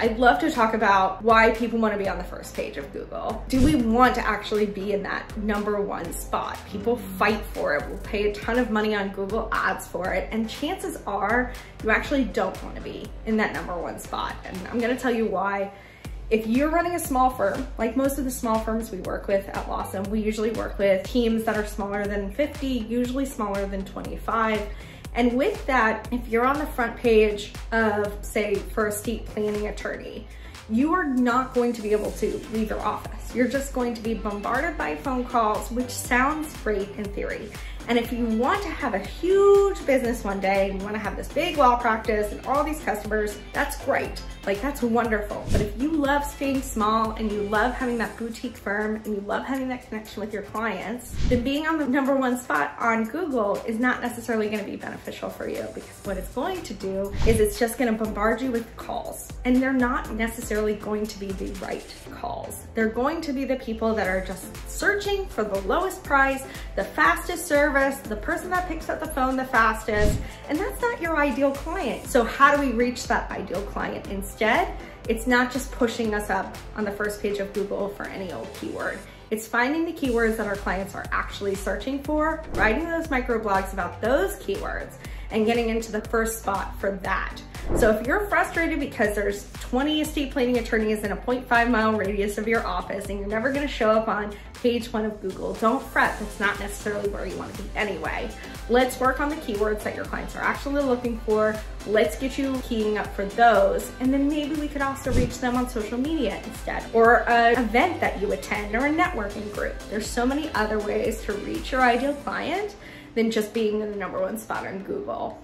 I'd love to talk about why people want to be on the first page of Google. Do we want to actually be in that #1 spot? People fight for it, will pay a ton of money on Google Ads for it, and chances are you actually don't want to be in that #1 spot. And I'm going to tell you why. If you're running a small firm, like most of the small firms we work with at Lawsome, we usually work with teams that are smaller than 50, usually smaller than 25. And with that, if you're on the front page of, say, for a estate planning attorney, you are not going to be able to leave your office. You're just going to be bombarded by phone calls, which sounds great in theory. And if you want to have a huge business one day, and you want to have this big law practice and all these customers, that's great. Like, that's wonderful. But if you love staying small and you love having that boutique firm and you love having that connection with your clients, then being on the #1 spot on Google is not necessarily going to be beneficial for you, because what it's going to do is it's just going to bombard you with calls. And they're not necessarily going to be the right calls. They're going to be the people that are just searching for the lowest price, the fastest service, the person that picks up the phone the fastest, and that's not your ideal client. So how do we reach that ideal client instead? It's not just pushing us up on the first page of Google for any old keyword. It's finding the keywords that our clients are actually searching for, writing those microblogs about those keywords, and getting into the first spot for that. So if you're frustrated because there's 20 estate planning attorneys in a 0.5-mile radius of your office and you're never gonna show up on page 1 of Google, don't fret. That's not necessarily where you wanna be anyway. Let's work on the keywords that your clients are actually looking for. Let's get you keying up for those. And then maybe we could also reach them on social media instead, or an event that you attend, or a networking group. There's so many other ways to reach your ideal client than just being in the #1 spot on Google.